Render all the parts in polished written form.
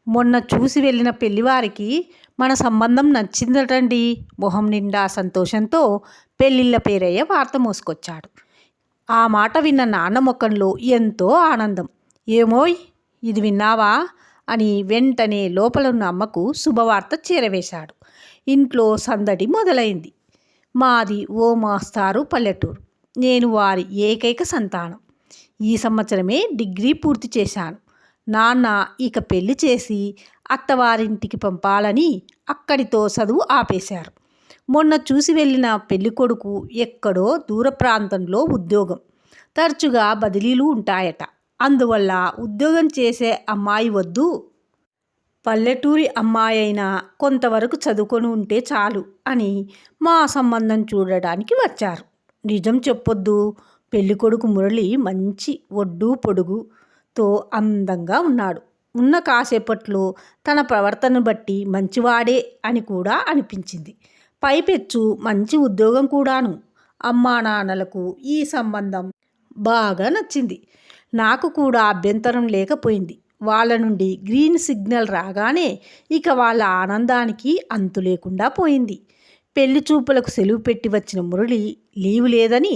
మొన్న చూసి వెళ్ళిన పెళ్లివారికి మన సంబంధం నచ్చిందటండి. మొహం నిండా సంతోషంతో పెళ్ళిళ్ళ పేరయ్య వార్త మోసుకొచ్చాడు. ఆ మాట విన్న నాన్న ముఖంలో ఎంతో ఆనందం. ఏమోయ్, ఇది విన్నావా అని వెంటనే లోపలున్న అమ్మకు శుభవార్త చేరవేశాడు. ఇంట్లో సందడి మొదలైంది. మాది ఓ మాస్తారు పల్లెటూరు. నేను వారి ఏకైక సంతానం. ఈ సంవత్సరమే డిగ్రీ పూర్తి చేశాను. నాన్న ఇక పెళ్లి చేసి అత్తవారింటికి పంపాలని అక్కడితో చదువు ఆపేశారు. మొన్న చూసి వెళ్ళిన పెళ్ళికొడుకు ఎక్కడో దూర ప్రాంతంలో ఉద్యోగం. తరచుగా బదిలీలు ఉంటాయట. అందువల్ల ఉద్యోగం చేసే అమ్మాయి వద్దు, పల్లెటూరి అమ్మాయి అయినా కొంతవరకు చదువుకొని ఉంటే చాలు అని మా సంబంధం చూడడానికి వచ్చారు. నిజం చెప్పొద్దు, పెళ్ళికొడుకు మురళి మంచి ఒడ్డు పొడుగుతో అందంగా ఉన్నాడు. ఉన్న కాసేపట్లో తన ప్రవర్తన బట్టి మంచివాడే అని కూడా అనిపించింది. పైపెచ్చు మంచి ఉద్యోగం కూడాను. అమ్మా నాన్నలకు ఈ సంబంధం బాగా నచ్చింది. నాకు కూడా అభ్యంతరం లేకపోయింది. వాళ్ళ నుండి గ్రీన్ సిగ్నల్ రాగానే ఇక వాళ్ళ ఆనందానికి అంతు లేకుండా పోయింది. పెళ్లి చూపులకు సెలవు పెట్టి వచ్చిన మురళి లీవు లేదని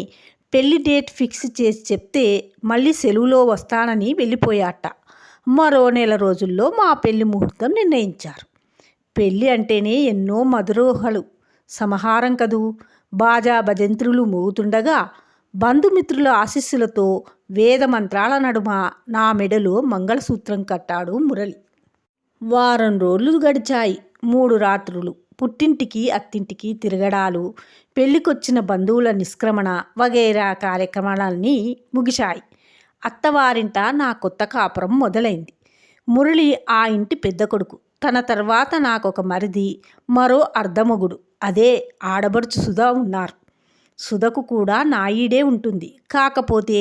పెళ్లి డేట్ ఫిక్స్ చేసి చెప్తే మళ్ళీ సెలవులో వస్తానని వెళ్ళిపోయాట. మరో నెల రోజుల్లో మా పెళ్లి ముహూర్తం నిర్ణయించారు. పెళ్ళి అంటేనే ఎన్నో మధురోహలు సమాహారం కదూ. బాజా భజంత్రులు మోగుతుండగా బంధుమిత్రుల ఆశీస్సులతో వేద మంత్రాల నడుమ నా మెడలో మంగళసూత్రం కట్టాడు మురళి. వారం రోజులు గడిచాయి. 3 రాత్రులు పుట్టింటికి అత్తింటికి తిరగడాలు, పెళ్ళికొచ్చిన బంధువుల నిష్క్రమణ వగైరా కార్యక్రమాలన్నీ ముగిశాయి. అత్తవారింట నా కొత్త కాపురం మొదలైంది. మురళి ఆ ఇంటి పెద్ద కొడుకు. తన తర్వాత నాకొక మరిది, మరో అర్ధమొగుడు, అదే ఆడబడుచు సుధా ఉన్నారు. సుధకు కూడా నా ఈడే ఉంటుంది. కాకపోతే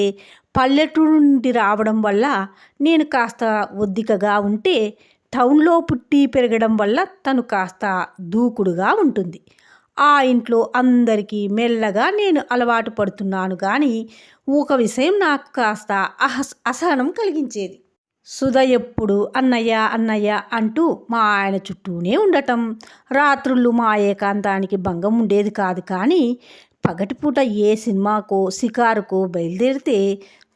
పల్లెటూరు నుండి రావడం వల్ల నేను కాస్త ఒద్దికగా ఉంటే, టౌన్లో పుట్టి పెరగడం వల్ల తను కాస్త దూకుడుగా ఉంటుంది. ఆ ఇంట్లో అందరికీ మెల్లగా నేను అలవాటు పడుతున్నాను. కానీ ఒక విషయం నాకు కాస్త అసహనం కలిగించేది. సుధ ఎప్పుడు అన్నయ్య అన్నయ్య అంటూ మా ఆయన చుట్టూనే ఉండటం. రాత్రుళ్ళు మా ఏకాంతానికి భంగం ఉండేది కాదు. కానీ పగటిపూట ఏ సినిమాకో షికారుకో బయలుదేరితే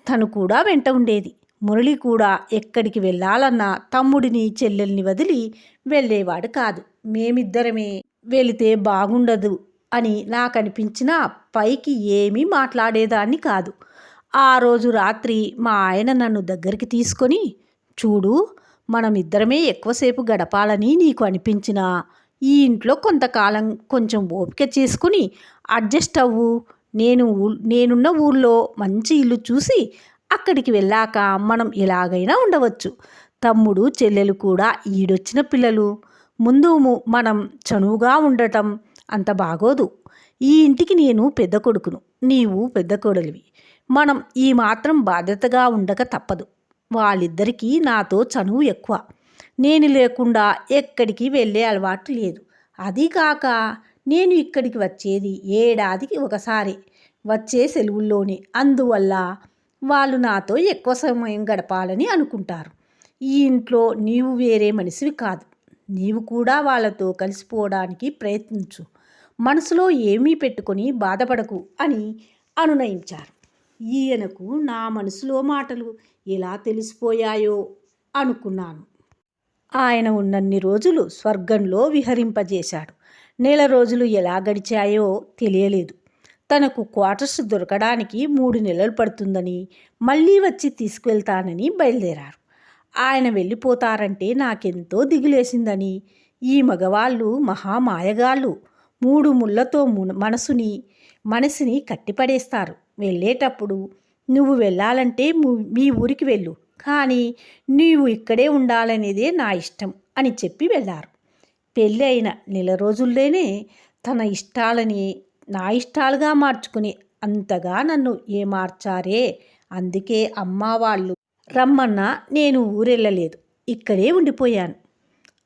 తను కూడా వెంట ఉండేది. మురళి కూడా ఎక్కడికి వెళ్ళాలన్నా తమ్ముడిని చెల్లెల్ని వదిలి వెళ్ళేవాడు కాదు. మేమిద్దరమే వెళితే బాగుండదు అని నాకనిపించినా పైకి ఏమీ మాట్లాడేదాన్ని కాదు. ఆ రోజు రాత్రి మా ఆయన నన్ను దగ్గరికి తీసుకొని, చూడు, మనం ఇద్దరమే ఎక్కువసేపు గడపాలని నీకు అనిపించినా ఈ ఇంట్లో కొంతకాలం కొంచెం ఓపిక చేసుకుని అడ్జస్ట్ అవ్వు. నేనున్న ఊళ్ళో మంచి ఇల్లు చూసి అక్కడికి వెళ్ళాక మనం ఎలాగైనా ఉండవచ్చు. తమ్ముడు చెల్లెలు కూడా ఈడొచ్చిన పిల్లలు. ముందు మనం చనువుగా ఉండటం అంత బాగోదు. ఈ ఇంటికి నేను పెద్ద కొడుకును, నీవు పెద్ద కోడలివి. మనం ఈ మాత్రం బాధ్యతగా ఉండక తప్పదు. వాళ్ళిద్దరికీ నాతో చనువు ఎక్కువ. నేను లేకుండా ఎక్కడికి వెళ్ళే అలవాటు లేదు. అది కాక నేను ఇక్కడికి వచ్చేది ఏడాదికి ఒకసారి వచ్చే సెలవుల్లోనే. అందువల్ల వాళ్ళు నాతో ఎక్కువ సమయం గడపాలని అనుకుంటారు. ఈ ఇంట్లో నీవు వేరే మనిషివి కాదు. నీవు కూడా వాళ్ళతో కలిసిపోవడానికి ప్రయత్నించు. మనసులో ఏమీ పెట్టుకొని బాధపడకు అని అనునయించారు. ఈయనకు నా మనసులో మాటలు ఎలా తెలిసిపోయాయో అనుకున్నాను. ఆయన ఉన్నన్ని రోజులు స్వర్గంలో విహరింపజేశాడు. నెల రోజులు ఎలా గడిచాయో తెలియలేదు. తనకు క్వార్టర్స్ దొరకడానికి 3 నెలలు పడుతుందని, మళ్ళీ వచ్చి తీసుకువెళ్తానని బయలుదేరారు. ఆయన వెళ్ళిపోతారంటే నాకెంతో దిగులేసిందని. ఈ మగవాళ్ళు మహామాయగాళ్ళు. 3 ముళ్ళతో మనసుని కట్టిపడేస్తారు. వెళ్ళేటప్పుడు నువ్వు వెళ్ళాలంటే మీ ఊరికి వెళ్ళు, కానీ నీవు ఇక్కడే ఉండాలనేదే నా ఇష్టం అని చెప్పి వెళ్ళారు. పెళ్ళి అయిన నెల రోజుల్లోనే తన ఇష్టాలని నా ఇష్టాలుగా మార్చుకుని అంతగా నన్ను ఏమార్చారే. అందుకే అమ్మ వాళ్ళు రమ్మన్నా నేను ఊరెళ్ళలేదు, ఇక్కడే ఉండిపోయాను.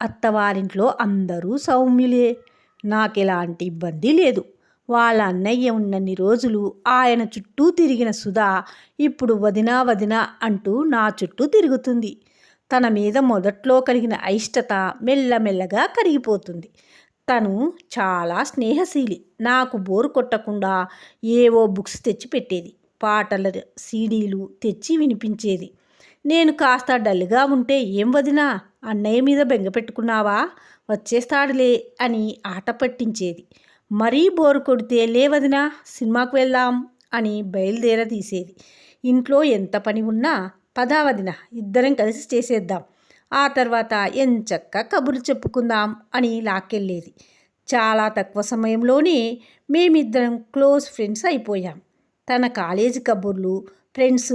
అత్తవారింట్లో అందరూ సౌమ్యులే. నాకెలాంటి ఇబ్బంది లేదు. వాళ్ళ అన్నయ్య ఉన్నన్ని రోజులు ఆయన చుట్టూ తిరిగిన సుధా ఇప్పుడు వదినా వదినా అంటూ నా చుట్టూ తిరుగుతుంది. తన మీద మొదట్లో కలిగిన అయిష్టత మెల్లమెల్లగా కరిగిపోతుంది. తను చాలా స్నేహశీలి. నాకు బోరు కొట్టకుండా ఏవో బుక్స్ తెచ్చి పెట్టేది. పాటల సీడీలు తెచ్చి వినిపించేది. నేను కాస్త డల్గా ఉంటే, "ఏం వదినా, అన్నయ్య మీద బెంగ పెట్టుకున్నావా? వచ్చేస్తాడులే" అని ఆట పట్టించేది. మరీ బోరు కొడితే, "లే వదినా, సినిమాకు వెళ్దాం" అని బయలుదేరదీసేది. ఇంట్లో ఎంత పని ఉన్నా, "పదా వదినా, ఇద్దరం కలిసి చేసేద్దాం. ఆ తర్వాత ఎంచక్కా కబుర్లు చెప్పుకుందాం" అని లాక్కెళ్ళేది. చాలా తక్కువ సమయంలోనే మేమిద్దరం క్లోజ్ ఫ్రెండ్స్ అయిపోయాం. తన కాలేజీ కబుర్లు, ఫ్రెండ్స్,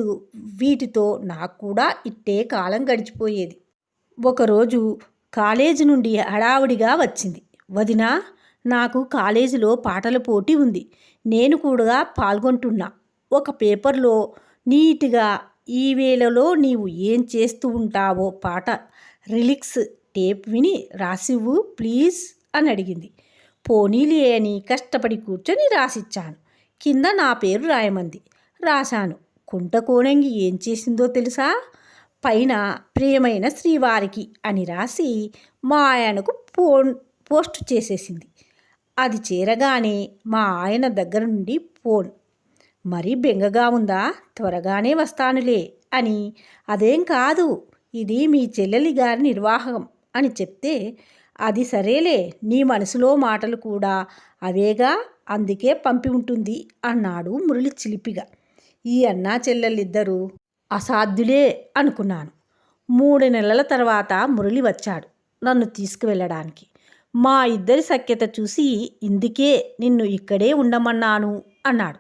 వీటితో నాకు కూడా ఇట్టే కాలం గడిచిపోయేది. ఒకరోజు కాలేజీ నుండి హడావుడిగా వచ్చింది. "వదినా, నాకు కాలేజీలో పాటల పోటీ ఉంది. నేను కూడా పాల్గొంటున్నా. ఒక పేపర్లో నీట్గా ఈ వేళలో నీవు ఏం చేస్తూ ఉంటావో పాట లిరిక్స్ టేప్ విని రాసివ్వు ప్లీజ్" అని అడిగింది. పోనీలే అని కష్టపడి కూర్చొని రాసిచ్చాను. కింద నా పేరు రాయమంది. రాశాను. కుంట కోణంగి ఏం చేసిందో తెలుసా? పైన "ప్రియమైన శ్రీవారికి" అని రాసి మా ఆయనకు పోస్ట్ చేసేసింది. అది చేరగానే మా ఆయన దగ్గర నుండి ఫోన్. "మరీ బెంగగా ఉందా? త్వరగానే వస్తానులే" అని. "అదేం కాదు, ఇది మీ చెల్లెలి గారి నిర్వాహకం" అని చెప్తే, "అది సరేలే, నీ మనసులో మాటలు కూడా అవేగా, అందుకే పంపి ఉంటుంది" అన్నాడు మురళి చిలిపిగా. ఈ అన్నా చెల్లెలిద్దరూ అసాధ్యులే అనుకున్నాను. 3 నెలల తర్వాత మురళి వచ్చాడు నన్ను తీసుకువెళ్ళడానికి. మా ఇద్దరి సఖ్యత చూసి, "ఇందుకే నిన్ను ఇక్కడే ఉండమన్నాను" అన్నాడు.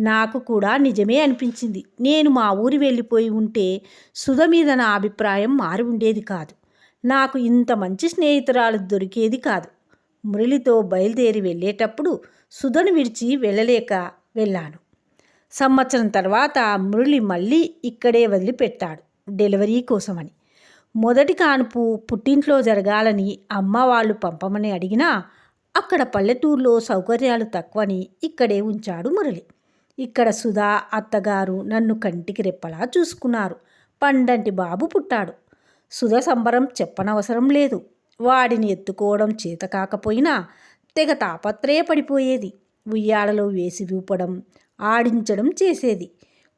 నాకు కూడా నిజమే అనిపించింది. నేను మా ఊరి వెళ్ళిపోయి ఉంటే సుధ మీద నా అభిప్రాయం మారి ఉండేది కాదు. నాకు ఇంత మంచి స్నేహితురాలు దొరికేది కాదు. మురళితో బయలుదేరి వెళ్ళేటప్పుడు సుధను విడిచి వెళ్ళలేక వెళ్ళాను. సంవత్సరం తర్వాత మురళి మళ్ళీ ఇక్కడే వదిలిపెట్టాడు డెలివరీ కోసమని. మొదటి కాన్పు పుట్టింట్లో జరగాలని అమ్మ వాళ్ళు పంపమని అడిగినా, అక్కడ పల్లెటూరులో సౌకర్యాలు తక్కువని ఇక్కడే ఉంచాడు మురళి. ఇక్కడ సుధా, అత్తగారు నన్ను కంటికి రెప్పలా చూసుకున్నారు. పండంటి బాబు పుట్టాడు. సుధ సంబరం చెప్పనవసరం లేదు. వాడిని ఎత్తుకోవడం చేత కాకపోయినా తెగ తాపత్రయపడిపోయేది. ఉయ్యాలలో వేసి ఊపడం, ఆడించడం చేసేది.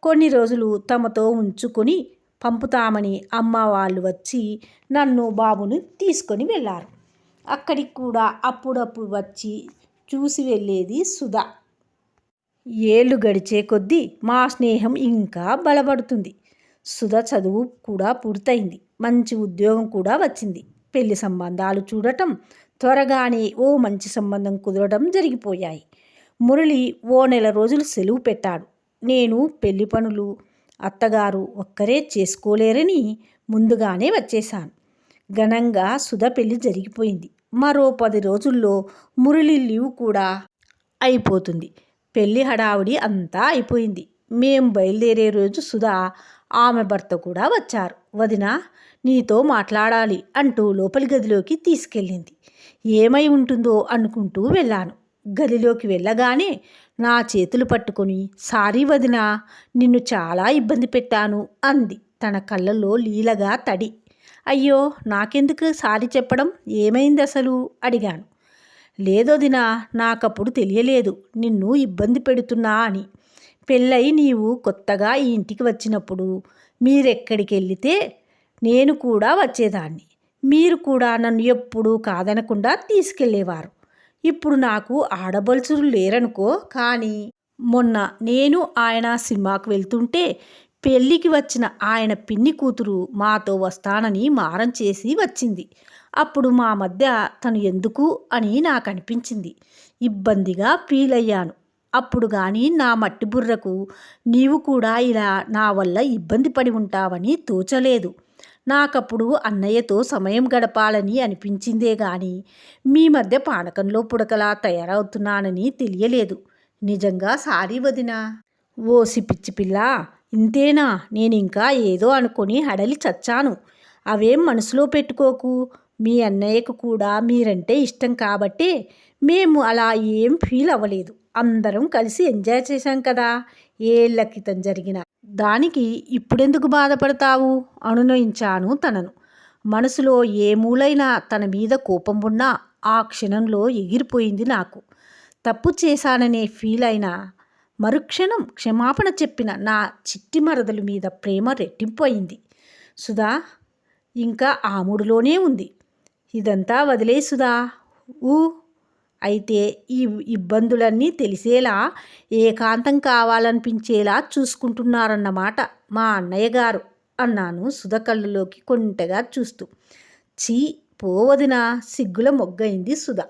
కొన్ని రోజులు తమతో ఉంచుకొని పంపుతామని అమ్మ వాళ్ళు వచ్చి నన్ను, బాబును తీసుకొని వెళ్ళారు. అక్కడికి కూడా అప్పుడప్పుడు వచ్చి చూసి వెళ్ళేది సుధ. ఏళ్ళు గడిచే కొద్దీ మా స్నేహం ఇంకా బలపడుతుంది. సుధ చదువు కూడా పూర్తయింది. మంచి ఉద్యోగం కూడా వచ్చింది. పెళ్లి సంబంధాలు చూడటం, త్వరగానే ఓ మంచి సంబంధం కుదరడం జరిగిపోయాయి. మురళి ఓ నెల రోజులు సెలవు పెట్టాడు. నేను పెళ్లి పనులు అత్తగారు ఒక్కరే చేసుకోలేరని ముందుగానే వచ్చేశాను. ఘనంగా సుధ పెళ్లి జరిగిపోయింది. మరో 10 రోజుల్లో మురళి లీవ్ కూడా అయిపోతుంది. పెళ్లి హడావుడి అంతా అయిపోయింది. మేం బయలుదేరే రోజు సుధ, ఆమె భర్త కూడా వచ్చారు. "వదినా, నీతో మాట్లాడాలి" అంటూ లోపలి గదిలోకి తీసుకెళ్ళింది. ఏమై ఉంటుందో అనుకుంటూ వెళ్ళాను. గదిలోకి వెళ్ళగానే నా చేతులు పట్టుకొని, "సారీ వదినా, నిన్ను చాలా ఇబ్బంది పెట్టాను" అంది. తన కళ్ళల్లో లీలగా తడి. "అయ్యో, నాకెందుకు సారీ చెప్పడం? ఏమైంది అసలు?" అడిగాను. "లేదొదినా, నాకప్పుడు తెలియలేదు నిన్ను ఇబ్బంది పెడుతున్నా అని. పెళ్ళై నీవు కొత్తగా ఈ ఇంటికి వచ్చినప్పుడు మీరెక్కడికి వెళితే నేను కూడా వచ్చేదాన్ని. మీరు కూడా నన్ను ఎప్పుడూ కాదనకుండా తీసుకెళ్ళేవారు. ఇప్పుడు నాకు ఆడబడుచులు లేరనుకో, కానీ మొన్న నేను ఆయన సినిమాకు వెళ్తుంటే పెళ్ళికి వచ్చిన ఆయన పిన్ని కూతురు మాతో వస్తానని మారం చేసి వచ్చింది. అప్పుడు మా మధ్య తను ఎందుకు అని నాకు అనిపించింది. ఇబ్బందిగా ఫీల్ అయ్యాను. అప్పుడు కానీ నా మట్టి బుర్రకు నీవు కూడా ఇలా నా వల్ల ఇబ్బంది పడి ఉంటావని తోచలేదు. నాకప్పుడు అన్నయ్యతో సమయం గడపాలని అనిపించిందే గాని మీ మధ్య పానకంలో పుడకలా తయారవుతున్నానని తెలియలేదు. నిజంగా సారీ వదినా." "ఓసి పిచ్చి పిల్ల, ఇంతేనా? నేనింకా ఏదో అనుకొని హడలి చచ్చాను. అవేం మనసులో పెట్టుకోకు. మీ అన్నయ్యకు కూడా మీరంటే ఇష్టం కాబట్టే మేము అలా ఏం ఫీల్ అవ్వలేదు. అందరం కలిసి ఎంజాయ్ చేశాం కదా. ఏళ్ల క్రితం జరిగిన దానికి ఇప్పుడెందుకు బాధపడతావు" అనునయించాను తనను. మనసులో ఏ మూలైనా తన మీద కోపం ఉన్నా ఆ క్షణంలో ఎగిరిపోయింది నాకు. తప్పు చేశాననే ఫీల్ అయినా మరుక్షణం క్షమాపణ చెప్పిన నా చిట్టి మరదలు మీద ప్రేమ రెట్టింపు అయింది. సుధా ఇంకా ఆ మూడులోనే ఉంది. ఇదంతా వదిలే సుధా. ఊ అయితే ఈ ఇబ్బందులన్నీ తెలిసేలా ఏకాంతం కావాలనిపించేలా చూసుకుంటున్నారన్నమాట మా అన్నయ్య గారు అన్నాను సుధ కళ్ళలోకి కొంటెగా చూస్తూ. చీ పోవదినా సిగ్గుల మొగ్గైంది సుధ.